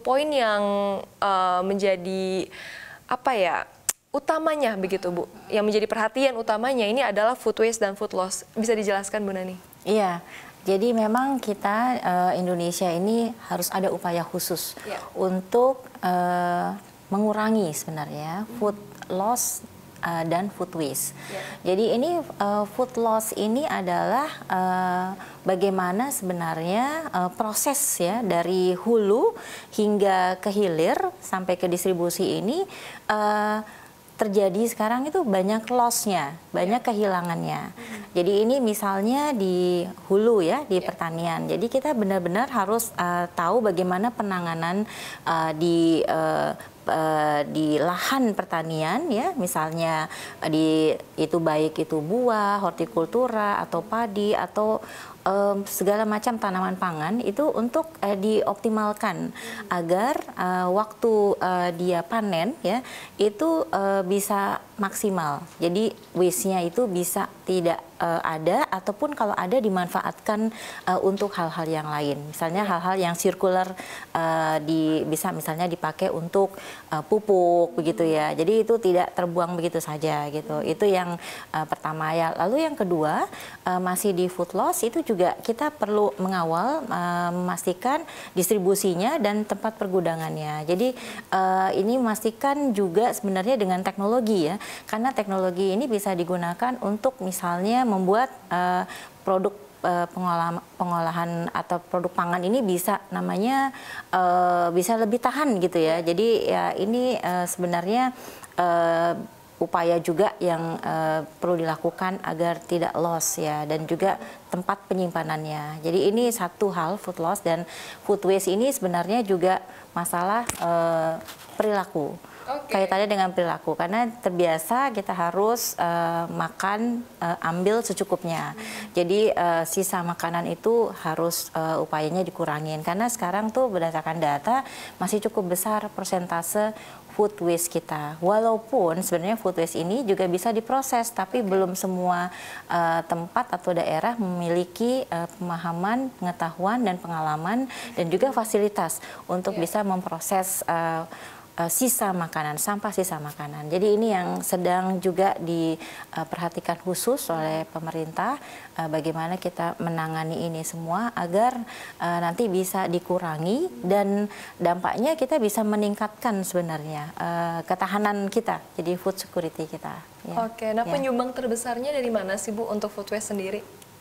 poin yang menjadi apa ya utamanya begitu Bu, yang menjadi perhatian utamanya ini adalah food waste dan food loss. Bisa dijelaskan Bu Nani? Iya, jadi memang kita Indonesia ini harus ada upaya khusus untuk mengurangi sebenarnya food loss dan food waste. Jadi ini food loss ini adalah bagaimana sebenarnya proses ya dari hulu hingga ke hilir sampai ke distribusi ini terjadi sekarang itu banyak loss-nya, banyak kehilangannya. Jadi ini misalnya di hulu ya, di pertanian. Jadi kita benar-benar harus tahu bagaimana penanganan di lahan pertanian ya, misalnya itu baik itu buah, hortikultura atau padi atau segala macam tanaman pangan itu untuk dioptimalkan agar waktu dia panen ya itu bisa maksimal. Jadi waste-nya itu bisa tidak ada ataupun kalau ada dimanfaatkan untuk hal-hal yang lain. Misalnya hal-hal yang sirkular bisa misalnya dipakai untuk pupuk begitu ya. Jadi itu tidak terbuang begitu saja gitu. Itu yang pertama ya. Lalu yang kedua masih di food loss itu juga kita perlu mengawal memastikan distribusinya dan tempat pergudangannya. Jadi ini memastikan juga sebenarnya dengan teknologi ya. Karena teknologi ini bisa digunakan untuk misalnya membuat produk pengolahan atau produk pangan ini bisa namanya bisa lebih tahan gitu ya. Jadi ya ini sebenarnya upaya juga yang perlu dilakukan agar tidak loss ya, dan juga tempat penyimpanannya. Jadi ini satu hal food loss, dan food waste ini sebenarnya juga masalah perilaku. Kaitannya dengan perilaku, karena terbiasa kita harus makan ambil secukupnya. Jadi sisa makanan itu harus upayanya dikurangin, karena sekarang tuh berdasarkan data masih cukup besar persentase food waste kita. Walaupun sebenarnya food waste ini juga bisa diproses, tapi belum semua tempat atau daerah memiliki pemahaman, pengetahuan dan pengalaman dan juga fasilitas untuk bisa memproses sisa makanan, sampah sisa makanan. Jadi ini yang sedang juga diperhatikan khusus oleh pemerintah, bagaimana kita menangani ini semua agar nanti bisa dikurangi dan dampaknya kita bisa meningkatkan sebenarnya ketahanan kita, jadi food security kita. Ya. Oke, nah penyumbang terbesarnya dari mana sih Bu untuk food waste sendiri?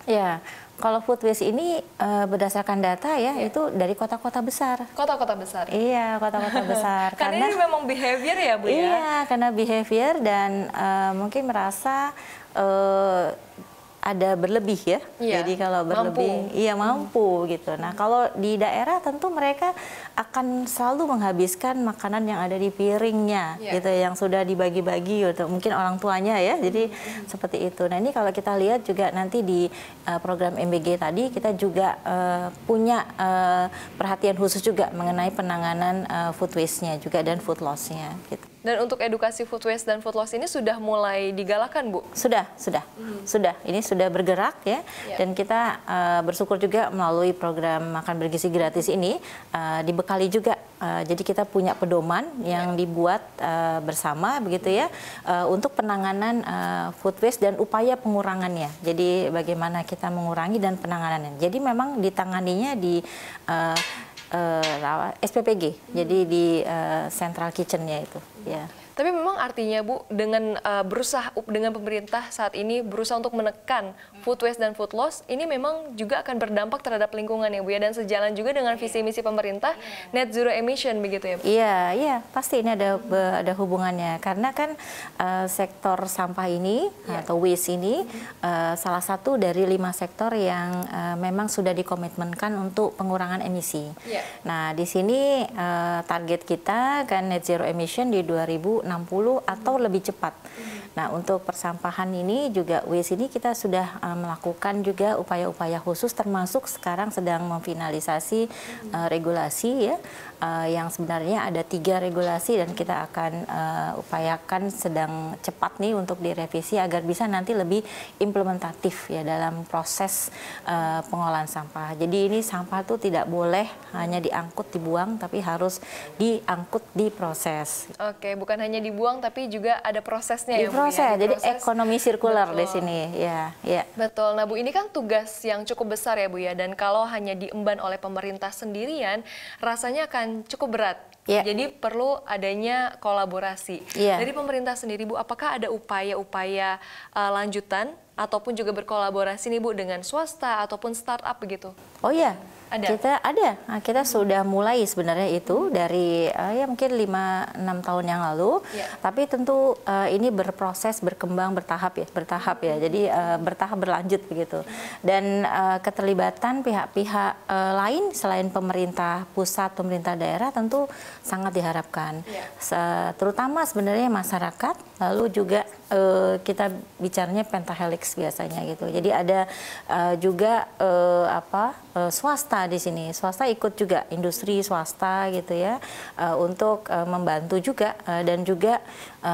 Ya, kalau food waste ini berdasarkan data ya, itu dari kota-kota besar. Kota-kota besar? Iya, kota-kota besar. Karena ini memang behavior ya Bu ya? Iya, karena behavior dan mungkin merasa ada berlebih ya. Jadi kalau berlebih, iya mampu gitu. Nah kalau di daerah tentu mereka akan selalu menghabiskan makanan yang ada di piringnya gitu, yang sudah dibagi-bagi gitu. Mungkin orang tuanya ya, jadi seperti itu. Nah ini kalau kita lihat juga nanti di program MBG tadi kita juga punya perhatian khusus juga mengenai penanganan food waste-nya juga dan food loss-nya gitu. Dan untuk edukasi food waste dan food loss ini sudah mulai digalakan, Bu? Sudah. Ini sudah bergerak ya. Dan kita bersyukur juga melalui program makan bergizi gratis ini dibekali juga. Jadi kita punya pedoman yang dibuat bersama begitu ya untuk penanganan food waste dan upaya pengurangannya. Jadi bagaimana kita mengurangi dan penanganannya. Jadi memang ditanganinya di SPPG, jadi di central kitchen-nya itu. Ya. Tapi memang artinya Bu, dengan dengan pemerintah saat ini berusaha untuk menekan food waste dan food loss, ini memang juga akan berdampak terhadap lingkungan ya Bu ya, dan sejalan juga dengan visi misi pemerintah net zero emission begitu ya Bu? Iya, pasti ini ada hubungannya, karena kan sektor sampah ini atau waste ini salah satu dari 5 sektor yang memang sudah dikomitmenkan untuk pengurangan emisi. Nah di sini target kita kan net zero emission di 2060 atau lebih cepat. Nah untuk persampahan ini juga waste ini kita sudah melakukan juga upaya-upaya khusus, termasuk sekarang sedang memfinalisasi regulasi ya yang sebenarnya ada 3 regulasi dan kita akan upayakan sedang cepat nih untuk direvisi agar bisa nanti lebih implementatif ya dalam proses pengolahan sampah. Jadi ini sampah tuh tidak boleh hanya diangkut dibuang, tapi harus diangkut diproses. Oke, bukan hanya dibuang tapi juga ada prosesnya ya Bu ya. Diproses, jadi Diproses. ekonomi sirkular di Betul. sini ya. Ya. Betul. Nah Bu, ini kan tugas yang cukup besar ya Bu ya, dan kalau hanya diemban oleh pemerintah sendirian, rasanya akan cukup berat. Ya. Jadi perlu adanya kolaborasi. Ya. Dari pemerintah sendiri Bu, apakah ada upaya-upaya lanjutan ataupun juga berkolaborasi nih Bu dengan swasta ataupun startup begitu? Oh iya. Ada? Kita sudah mulai sebenarnya itu dari ya mungkin 5-6 tahun yang lalu, Ya. tapi tentu ini berproses, berkembang bertahap ya, jadi bertahap berlanjut begitu. Dan keterlibatan pihak-pihak lain selain pemerintah pusat, pemerintah daerah tentu sangat diharapkan. Ya. Terutama sebenarnya masyarakat, lalu juga kita bicaranya pentahelix biasanya gitu. Jadi ada juga swasta di sini. Swasta ikut juga, industri swasta gitu ya, untuk membantu juga dan juga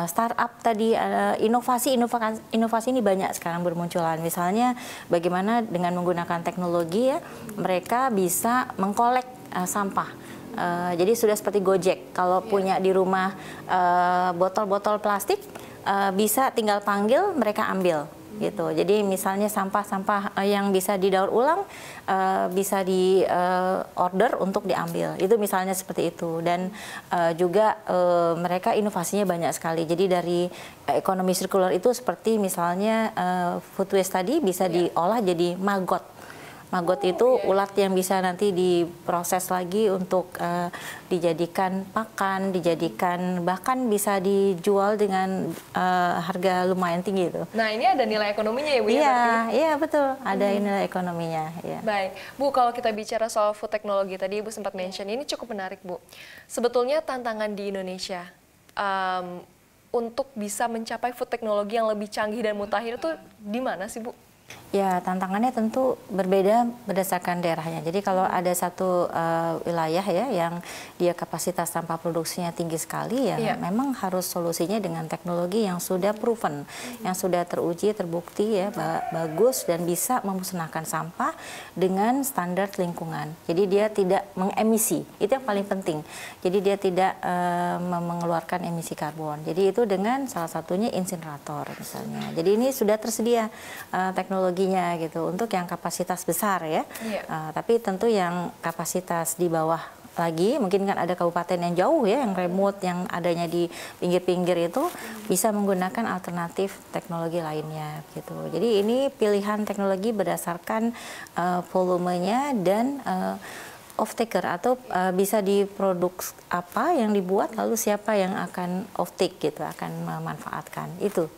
startup tadi, inovasi ini banyak sekarang bermunculan. Misalnya bagaimana dengan menggunakan teknologi ya, mereka bisa mengkolek sampah. Jadi sudah seperti Gojek, kalau punya di rumah botol-botol plastik, bisa tinggal panggil, mereka ambil gitu. Jadi misalnya sampah-sampah yang bisa didaur ulang bisa di order untuk diambil. Itu misalnya seperti itu. Dan juga mereka inovasinya banyak sekali. Jadi dari ekonomi sirkular itu seperti misalnya food waste tadi bisa diolah jadi maggot. Maggot itu ulat yang bisa nanti diproses lagi untuk dijadikan pakan, bahkan bisa dijual dengan harga lumayan tinggi itu. Nah, ini ada nilai ekonominya ya Bu ya? Iya betul, ada nilai ekonominya. Ya. Baik, Bu, kalau kita bicara soal food technology tadi Ibu sempat mention, ini cukup menarik Bu. Sebetulnya tantangan di Indonesia untuk bisa mencapai food technology yang lebih canggih dan mutakhir itu di mana sih Bu? Ya, tantangannya tentu berbeda berdasarkan daerahnya. Jadi kalau ada satu wilayah ya yang dia kapasitas sampah produksinya tinggi sekali ya, memang harus solusinya dengan teknologi yang sudah proven, yang sudah teruji, terbukti ya, bagus dan bisa memusnahkan sampah dengan standar lingkungan. Jadi dia tidak mengemisi, itu yang paling penting. Jadi dia tidak mengeluarkan emisi karbon. Jadi itu dengan salah satunya insinerator misalnya. Jadi ini sudah tersedia teknologinya gitu untuk yang kapasitas besar ya. Tapi tentu yang kapasitas di bawah lagi, mungkin kan ada kabupaten yang jauh ya, yang remote, yang adanya di pinggir-pinggir itu bisa menggunakan alternatif teknologi lainnya gitu. Jadi ini pilihan teknologi berdasarkan volumenya dan off-taker atau bisa diproduk apa yang dibuat, lalu siapa yang akan off-take gitu, akan memanfaatkan itu.